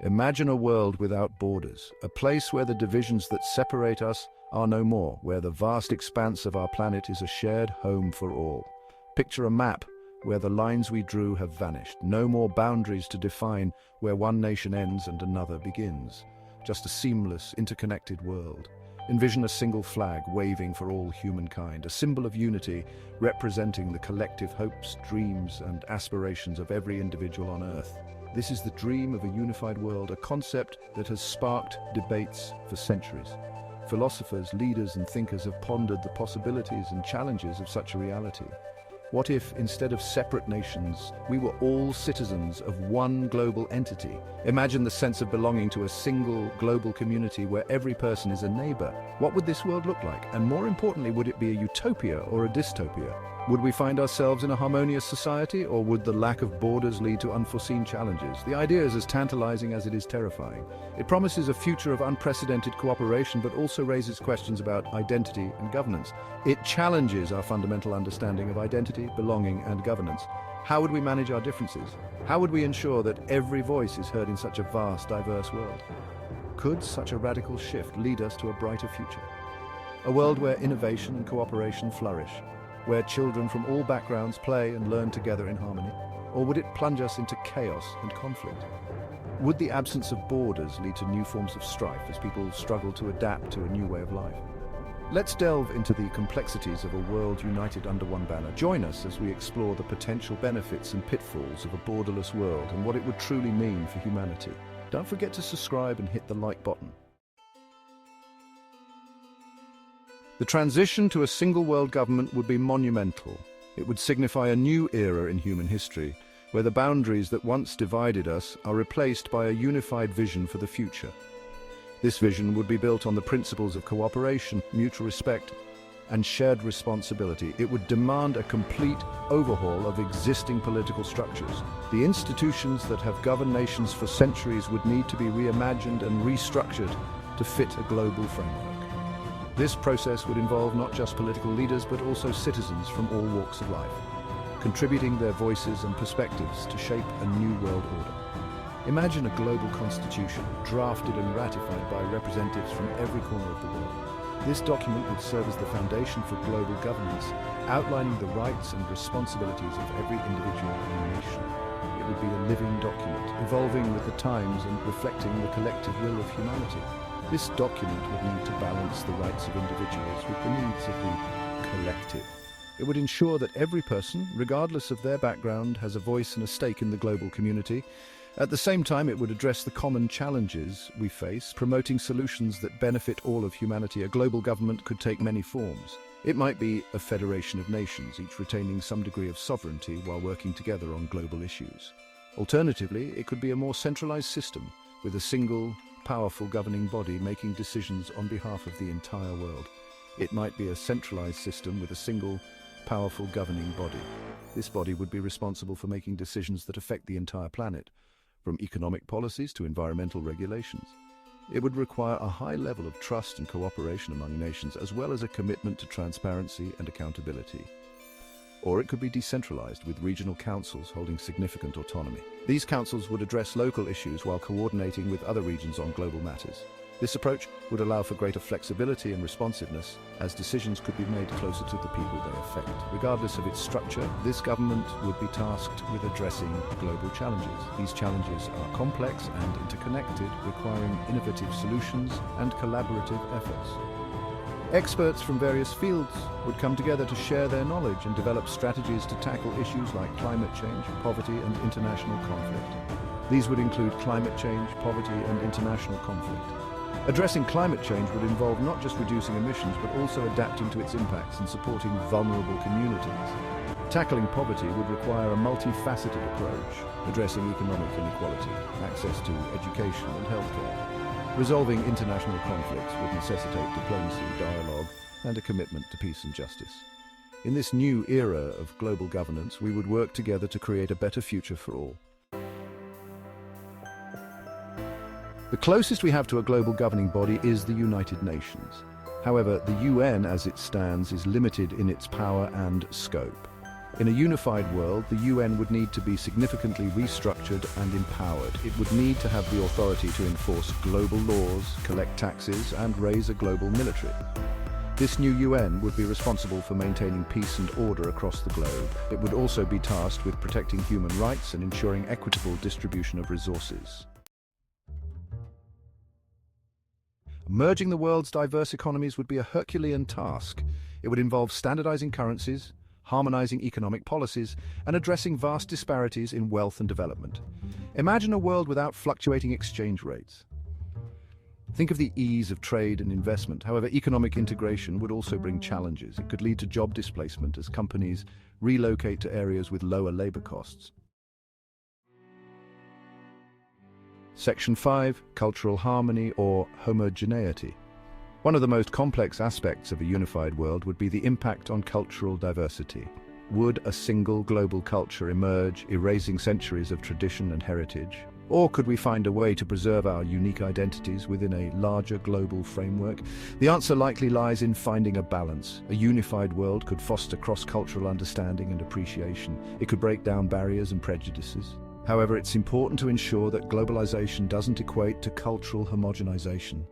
Imagine a world without borders, a place where the divisions that separate us are no more, where the vast expanse of our planet is a shared home for all. Picture a map where the lines we drew have vanished, no more boundaries to define where one nation ends and another begins. Just a seamless, interconnected world. Envision a single flag waving for all humankind, a symbol of unity representing the collective hopes, dreams, and aspirations of every individual on Earth. This is the dream of a unified world, a concept that has sparked debates for centuries. Philosophers, leaders, and thinkers have pondered the possibilities and challenges of such a reality. What if, instead of separate nations, we were all citizens of one global entity? Imagine the sense of belonging to a single global community where every person is a neighbor. What would this world look like? And more importantly, would it be a utopia or a dystopia? Would we find ourselves in a harmonious society, or would the lack of borders lead to unforeseen challenges? The idea is as tantalizing as it is terrifying. It promises a future of unprecedented cooperation, but also raises questions about identity and governance. It challenges our fundamental understanding of identity, belonging, and governance. How would we manage our differences? How would we ensure that every voice is heard in such a vast, diverse world? Could such a radical shift lead us to a brighter future? A world where innovation and cooperation flourish, where children from all backgrounds play and learn together in harmony? Or would it plunge us into chaos and conflict? Would the absence of borders lead to new forms of strife as people struggle to adapt to a new way of life? Let's delve into the complexities of a world united under one banner. Join us as we explore the potential benefits and pitfalls of a borderless world and what it would truly mean for humanity. Don't forget to subscribe and hit the like button. The transition to a single world government would be monumental. It would signify a new era in human history, where the boundaries that once divided us are replaced by a unified vision for the future. This vision would be built on the principles of cooperation, mutual respect, and shared responsibility. It would demand a complete overhaul of existing political structures. The institutions that have governed nations for centuries would need to be reimagined and restructured to fit a global framework. This process would involve not just political leaders, but also citizens from all walks of life, contributing their voices and perspectives to shape a new world order. Imagine a global constitution, drafted and ratified by representatives from every corner of the world. This document would serve as the foundation for global governance, outlining the rights and responsibilities of every individual and nation. It would be a living document, evolving with the times and reflecting the collective will of humanity. This document would need to balance the rights of individuals with the needs of the collective. It would ensure that every person, regardless of their background, has a voice and a stake in the global community. At the same time, it would address the common challenges we face, promoting solutions that benefit all of humanity. A global government could take many forms. It might be a federation of nations, each retaining some degree of sovereignty while working together on global issues. Alternatively, it could be a more centralized system, with a single, powerful governing body making decisions on behalf of the entire world. It might be a centralized system with a single, powerful governing body. This body would be responsible for making decisions that affect the entire planet, from economic policies to environmental regulations. It would require a high level of trust and cooperation among nations, as well as a commitment to transparency and accountability. Or it could be decentralized, with regional councils holding significant autonomy. These councils would address local issues while coordinating with other regions on global matters. This approach would allow for greater flexibility and responsiveness, as decisions could be made closer to the people they affect. Regardless of its structure, this government would be tasked with addressing global challenges. These challenges are complex and interconnected, requiring innovative solutions and collaborative efforts. Experts from various fields would come together to share their knowledge and develop strategies to tackle issues like climate change, poverty, and international conflict. These would include climate change, poverty, and international conflict. Addressing climate change would involve not just reducing emissions, but also adapting to its impacts and supporting vulnerable communities. Tackling poverty would require a multifaceted approach, addressing economic inequality, access to education and healthcare. Resolving international conflicts would necessitate diplomacy, dialogue, and a commitment to peace and justice. In this new era of global governance, we would work together to create a better future for all. The closest we have to a global governing body is the United Nations. However, the UN as it stands is limited in its power and scope. In a unified world, the UN would need to be significantly restructured and empowered. It would need to have the authority to enforce global laws, collect taxes, and raise a global military. This new UN would be responsible for maintaining peace and order across the globe. It would also be tasked with protecting human rights and ensuring equitable distribution of resources. Merging the world's diverse economies would be a Herculean task. It would involve standardizing currencies, harmonizing economic policies, and addressing vast disparities in wealth and development. Imagine a world without fluctuating exchange rates. Think of the ease of trade and investment. However, economic integration would also bring challenges. It could lead to job displacement as companies relocate to areas with lower labor costs. Section 5, cultural harmony or homogeneity. One of the most complex aspects of a unified world would be the impact on cultural diversity. Would a single global culture emerge, erasing centuries of tradition and heritage? Or could we find a way to preserve our unique identities within a larger global framework? The answer likely lies in finding a balance. A unified world could foster cross-cultural understanding and appreciation. It could break down barriers and prejudices. However, it's important to ensure that globalization doesn't equate to cultural homogenization.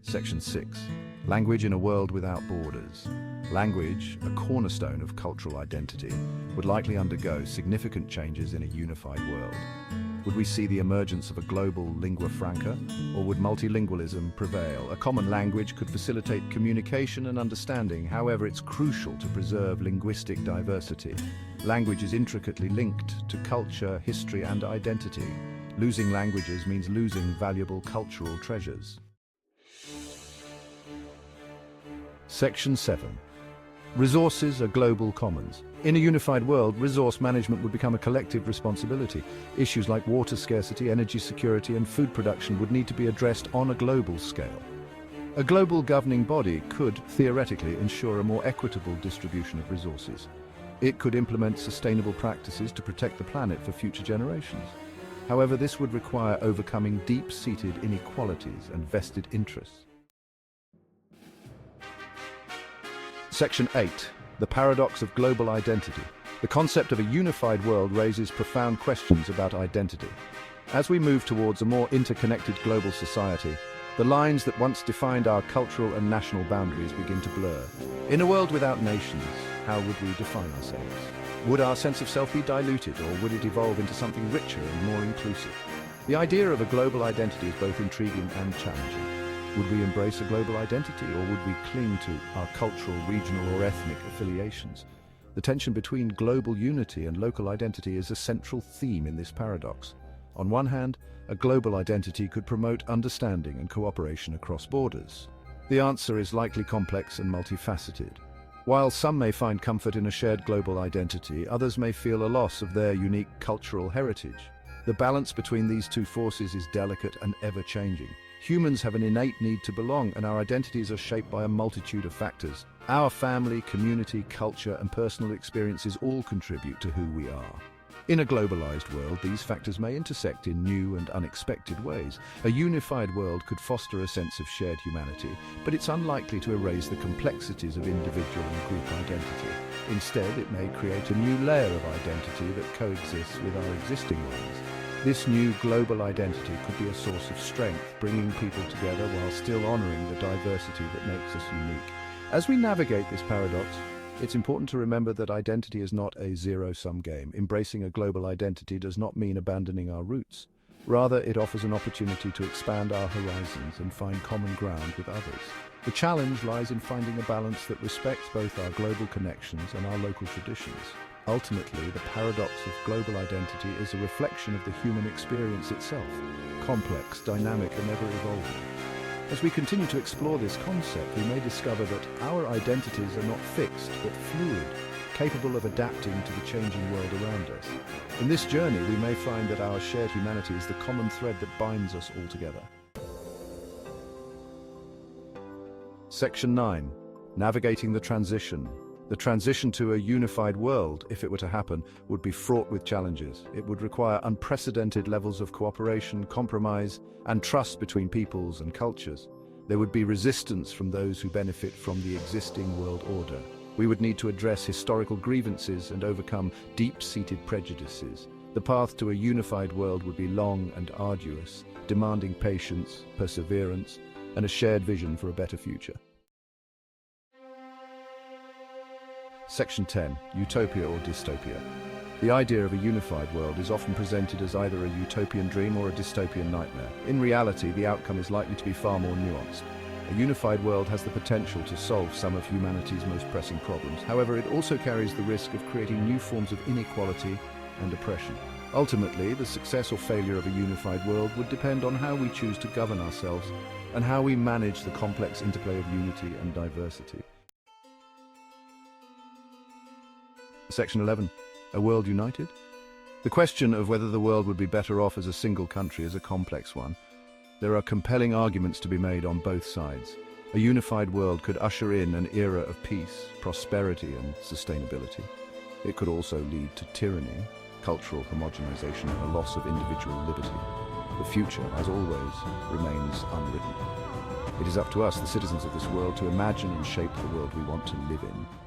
Section 6. Language in a world without borders. Language, a cornerstone of cultural identity, would likely undergo significant changes in a unified world. Would we see the emergence of a global lingua franca, or would multilingualism prevail? A common language could facilitate communication and understanding. However, it's crucial to preserve linguistic diversity. Language is intricately linked to culture, history, and identity. Losing languages means losing valuable cultural treasures. Section 7. Resources are global commons. In a unified world, resource management would become a collective responsibility. Issues like water scarcity, energy security, and food production would need to be addressed on a global scale. A global governing body could, theoretically, ensure a more equitable distribution of resources. It could implement sustainable practices to protect the planet for future generations. However, this would require overcoming deep-seated inequalities and vested interests. Section 8. The paradox of global identity. The concept of a unified world raises profound questions about identity. As we move towards a more interconnected global society, the lines that once defined our cultural and national boundaries begin to blur. In a world without nations, how would we define ourselves? Would our sense of self be diluted, or would it evolve into something richer and more inclusive? The idea of a global identity is both intriguing and challenging. Would we embrace a global identity, or would we cling to our cultural, regional, or ethnic affiliations? The tension between global unity and local identity is a central theme in this paradox. On one hand, a global identity could promote understanding and cooperation across borders. The answer is likely complex and multifaceted. While some may find comfort in a shared global identity, others may feel a loss of their unique cultural heritage. The balance between these two forces is delicate and ever-changing. Humans have an innate need to belong, and our identities are shaped by a multitude of factors. Our family, community, culture, and personal experiences all contribute to who we are. In a globalized world, these factors may intersect in new and unexpected ways. A unified world could foster a sense of shared humanity, but it's unlikely to erase the complexities of individual and group identity. Instead, it may create a new layer of identity that coexists with our existing ones. This new global identity could be a source of strength, bringing people together while still honoring the diversity that makes us unique. As we navigate this paradox, it's important to remember that identity is not a zero-sum game. Embracing a global identity does not mean abandoning our roots. Rather, it offers an opportunity to expand our horizons and find common ground with others. The challenge lies in finding a balance that respects both our global connections and our local traditions. Ultimately, the paradox of global identity is a reflection of the human experience itself, complex, dynamic, and ever-evolving. As we continue to explore this concept, we may discover that our identities are not fixed, but fluid, capable of adapting to the changing world around us. In this journey, we may find that our shared humanity is the common thread that binds us all together. Section 9. Navigating the transition. The transition to a unified world, if it were to happen, would be fraught with challenges. It would require unprecedented levels of cooperation, compromise, and trust between peoples and cultures. There would be resistance from those who benefit from the existing world order. We would need to address historical grievances and overcome deep-seated prejudices. The path to a unified world would be long and arduous, demanding patience, perseverance, and a shared vision for a better future. Section 10. Utopia or dystopia. The idea of a unified world is often presented as either a utopian dream or a dystopian nightmare. In reality, the outcome is likely to be far more nuanced. A unified world has the potential to solve some of humanity's most pressing problems. However, it also carries the risk of creating new forms of inequality and oppression. Ultimately, the success or failure of a unified world would depend on how we choose to govern ourselves and how we manage the complex interplay of unity and diversity. Section 11. A world united? The question of whether the world would be better off as a single country is a complex one. There are compelling arguments to be made on both sides. A unified world could usher in an era of peace, prosperity, and sustainability. It could also lead to tyranny, cultural homogenization, and a loss of individual liberty. The future, as always, remains unwritten. It is up to us, the citizens of this world, to imagine and shape the world we want to live in.